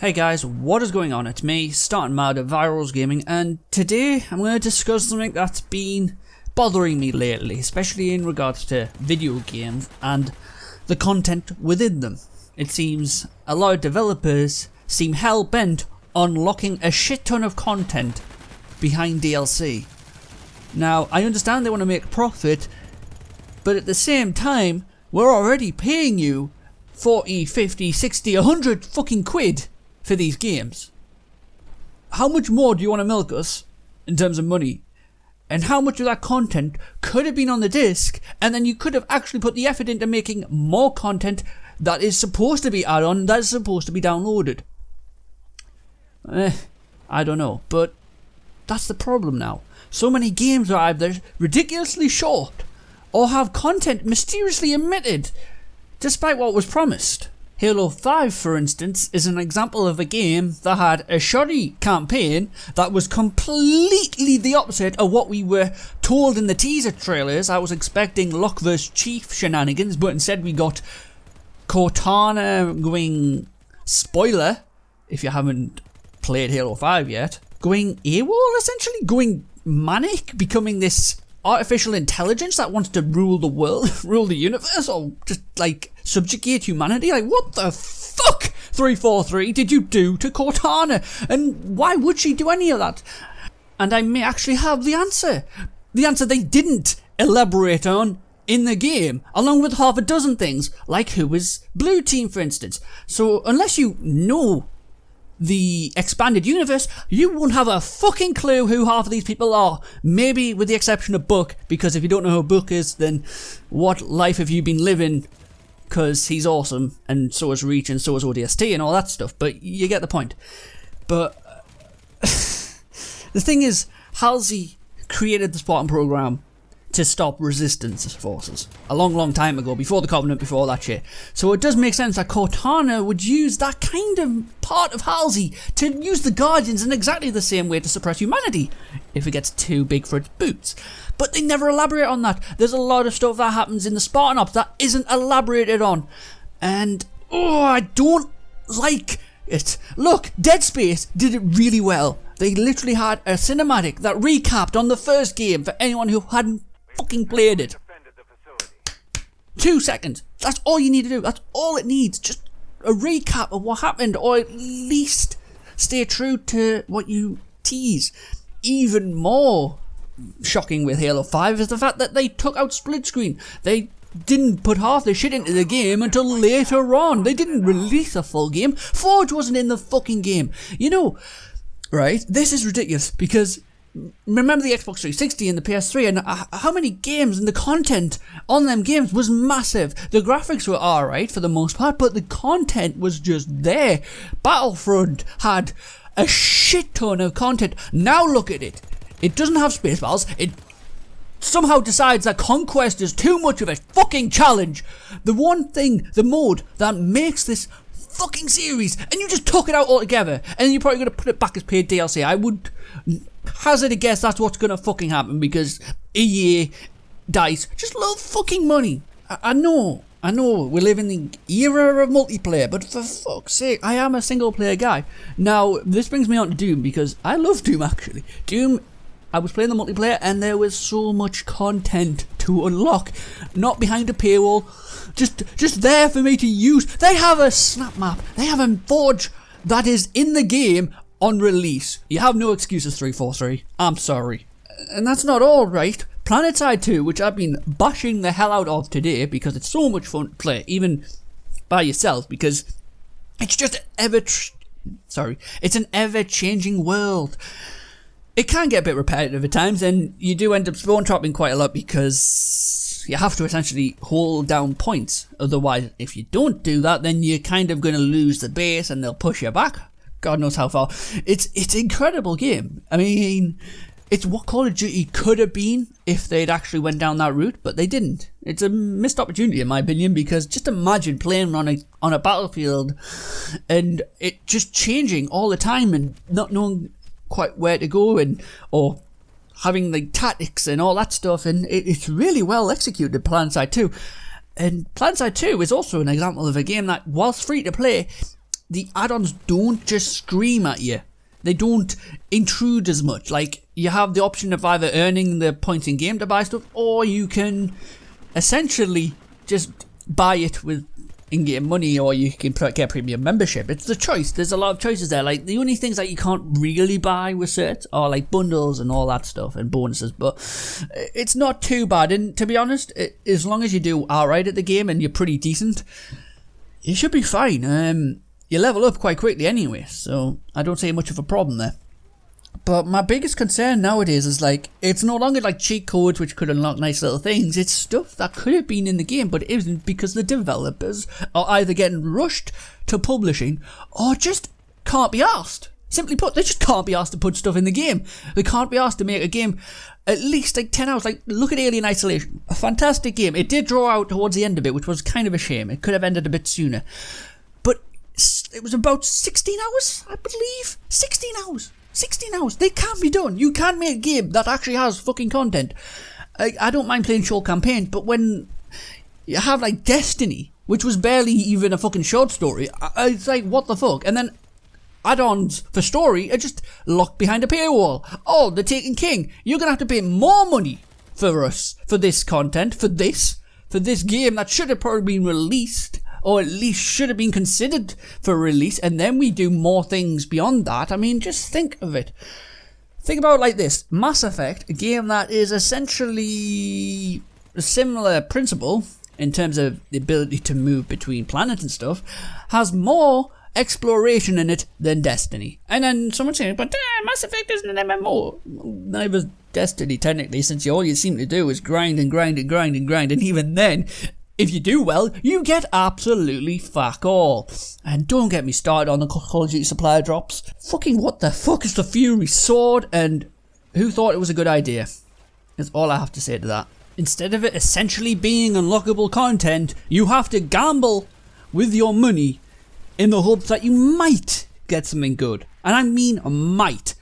Hey guys, what is going on? It's me, Starting Mad at Virals Gaming, and today I'm going to discuss something that's been bothering me lately, especially in regards to video games and the content within them. It seems a lot of developers seem hell-bent on locking a shit ton of content behind DLC. Now, I understand they want to make a profit, but at the same time, we're already paying you 40, 50, 60, 100 fucking quid for these games. How much more do you want to milk us in terms of money? And how much of that content could have been on the disc, and then you could have actually put the effort into making more content that is supposed to be add-on, that is supposed to be downloaded? I don't know, but that's the problem now. So many games are either ridiculously short or have content mysteriously omitted despite what was promised. Halo 5, for instance, is an example of a game that had a shoddy campaign that was completely the opposite of what we were told in the teaser trailers. I was expecting Locke vs. Chief shenanigans, but instead we got Cortana going, spoiler, if you haven't played Halo 5 yet, going AWOL, essentially, going manic, becoming this artificial intelligence that wants to rule the world, rule the universe, or just like subjugate humanity. Like, what the fuck, 343, did you do to Cortana? And why would she do any of that? And I may actually have the answer. The answer they didn't elaborate on in the game, along with half a dozen things, like who was Blue Team, for instance. So unless you know the expanded universe, you won't have a fucking clue who half of these people are. Maybe with the exception of Book, because if you don't know who Book is, then what life have you been living? Because he's awesome, and so is Reach, and so is ODST, and all that stuff, but you get the point. But the thing is, Halsey created the Spartan program to stop resistance forces a long time ago, before the Covenant, before all that shit. So it does make sense that Cortana would use that kind of part of Halsey to use the Guardians in exactly the same way to suppress humanity if it gets too big for its boots. But they never elaborate on that. There's a lot of stuff that happens in the Spartan Ops that isn't elaborated on, and I don't like it. Look, Dead Space did it really well. They literally had a cinematic that recapped on the first game for anyone who hadn't fucking played it. 2 seconds. That's all you need to do. That's all it needs. Just a recap of what happened, or at least stay true to what you tease. Even more shocking with Halo 5 is the fact that they took out split screen. They didn't put half the shit into the game until later on. They didn't release a full game. Forge wasn't in the fucking game. You know, right? This is ridiculous, because remember the Xbox 360 and the PS3, and how many games and the content on them games was massive. The graphics were alright for the most part, but the content was just there. Battlefront had a shit ton of content. Now look at it. It doesn't have Spaceballs. It somehow decides that Conquest is too much of a fucking challenge. The one thing, the mode that makes this fucking series, and you just took it out altogether, and you're probably going to put it back as paid DLC. I would hazard a guess that's what's going to fucking happen, because EA, DICE, just love fucking money. I know, we live in the era of multiplayer, but for fuck's sake, I am a single player guy. Now, this brings me on to Doom, because I love Doom actually. Doom, I was playing the multiplayer and there was so much content to unlock, not behind a paywall, just there for me to use. They have a snap map, they have a Forge that is in the game on release. You have no excuses, 343. I'm sorry. And that's not all, right? PlanetSide 2, which I've been bashing the hell out of today because it's so much fun to play, even by yourself, because it's just it's an ever-changing world. It can get a bit repetitive at times, and you do end up spawn trapping quite a lot because you have to essentially hold down points. Otherwise, if you don't do that, then you're kind of going to lose the base and they'll push you back. God knows how far. It's an incredible game. I mean, it's what Call of Duty could have been if they'd actually went down that route, but they didn't. It's a missed opportunity in my opinion, because just imagine playing on a battlefield and it just changing all the time and not knowing quite where to go, and or having like tactics and all that stuff, and it's really well executed, PlanetSide 2. And PlanetSide 2 is also an example of a game that, whilst free to play, the add-ons don't just scream at you. They don't intrude as much. Like, you have the option of either earning the points in game to buy stuff, or you can essentially just buy it with in-game money, or you can get premium membership. It's the choice. There's a lot of choices there. Like, the only things that you can't really buy with certs are like bundles and all that stuff and bonuses, but it's not too bad. And to be honest, as long as you do alright at the game and you're pretty decent, you should be fine. You level up quite quickly anyway, so I don't see much of a problem there. But my biggest concern nowadays is, like, it's no longer like cheat codes which could unlock nice little things. It's stuff that could have been in the game but isn't, because the developers are either getting rushed to publishing or just can't be asked. Simply put, they just can't be asked to put stuff in the game. They can't be asked to make a game at least like 10 hours. Like, look at Alien Isolation. A fantastic game. It did draw out towards the end of it, which was kind of a shame. It could have ended a bit sooner. But it was about 16 hours, I believe. 16 hours. 16 hours. They can't be done. You can't make a game that actually has fucking content. I don't mind playing short campaigns, but when you have like Destiny, which was barely even a fucking short story, it's like, what the fuck? And then add-ons for story are just locked behind a paywall. Oh, they're taking King. You're gonna have to pay more money for us, for this content, for this game that should have probably been released, or at least should have been considered for release, and then we do more things beyond that. I mean, just think of it. Think about it like this. Mass Effect, a game that is essentially a similar principle in terms of the ability to move between planets and stuff, has more exploration in it than Destiny. And then someone saying, but Mass Effect isn't an MMO. Neither's Destiny, technically, since all you seem to do is grind and grind and grind and grind, and even then, if you do well, you get absolutely fuck all. And don't get me started on the Call of Duty supply drops. Fucking what the fuck is the Fury Sword, and who thought it was a good idea? That's all I have to say to that. Instead of it essentially being unlockable content, you have to gamble with your money in the hopes that you might get something good. And I mean might.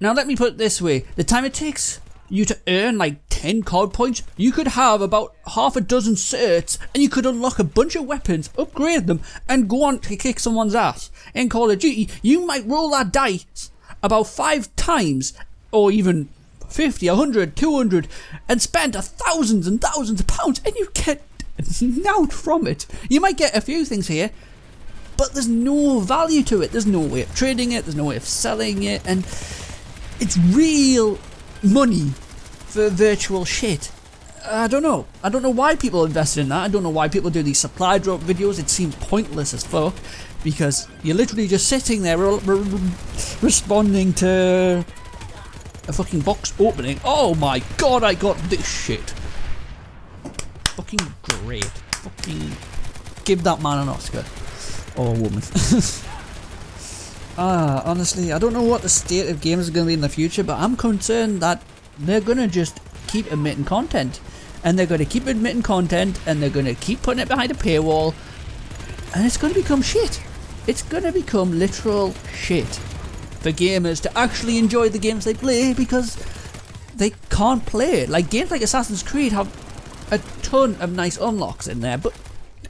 Now let me put it this way. The time it takes you to earn like 10 card points, you could have about half a dozen certs, and you could unlock a bunch of weapons, upgrade them, and go on to kick someone's ass. In Call of Duty, you might roll that dice about 5 times, or even 50, 100, 200, and spend thousands and thousands of pounds, and you get nothing from it. You might get a few things here, but there's no value to it. There's no way of trading it, there's no way of selling it, and it's real money for virtual shit. I don't know why people invest in that. I don't know why people do these supply drop videos. It seems pointless as fuck, because you're literally just sitting there responding to a fucking box opening. Oh my god, I got this shit. Fucking great. Fucking give that man an Oscar. Or a woman. Honestly, I don't know what the state of games is going to be in the future, but I'm concerned that they're going to just keep admitting content. And they're going to keep admitting content, and they're going to keep putting it behind a paywall, and it's going to become shit. It's going to become literal shit for gamers to actually enjoy the games they play, because they can't play it. Like, games like Assassin's Creed have a ton of nice unlocks in there, but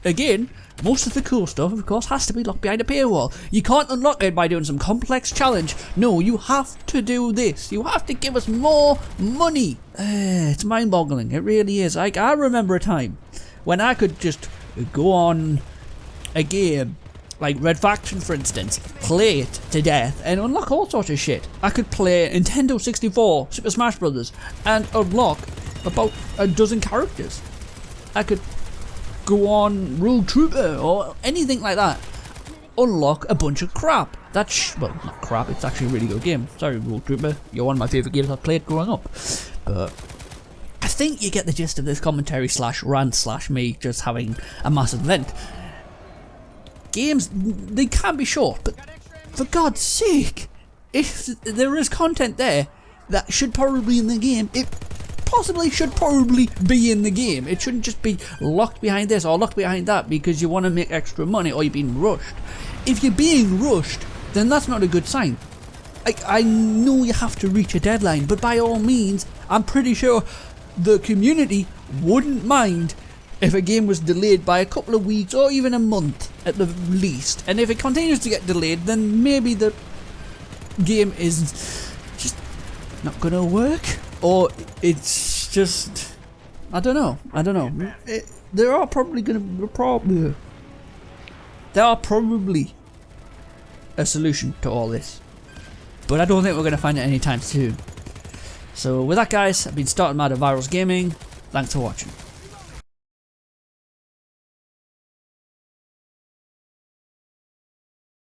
again, most of the cool stuff, of course, has to be locked behind a paywall. You can't unlock it by doing some complex challenge. No, you have to do this. You have to give us more money. It's mind-boggling. It really is. Like, I remember a time when I could just go on a game, like Red Faction, for instance, play it to death, and unlock all sorts of shit. I could play Nintendo 64, Super Smash Bros., and unlock about a dozen characters. I could go on Rogue Trooper or anything like that, unlock a bunch of crap. Well, not crap, it's actually a really good game. Sorry, Rogue Trooper, you're one of my favourite games I've played growing up. But I think you get the gist of this commentary / rant / me just having a massive vent. Games, they can be short, but for God's sake, if there is content there that should probably be in the game, it possibly should probably be in the game. It shouldn't just be locked behind this or locked behind that because you want to make extra money or you're being rushed. If you're being rushed, then that's not a good sign. I know you have to reach a deadline, but by all means, I'm pretty sure the community wouldn't mind if a game was delayed by a couple of weeks or even a month at the least. And if it continues to get delayed, then maybe the game is just not gonna work, or it's just, I don't know. There are probably a solution to all this, but I don't think we're gonna find it anytime soon. So with that, guys, I've been Starting Mad at Virals Gaming. Thanks for watching.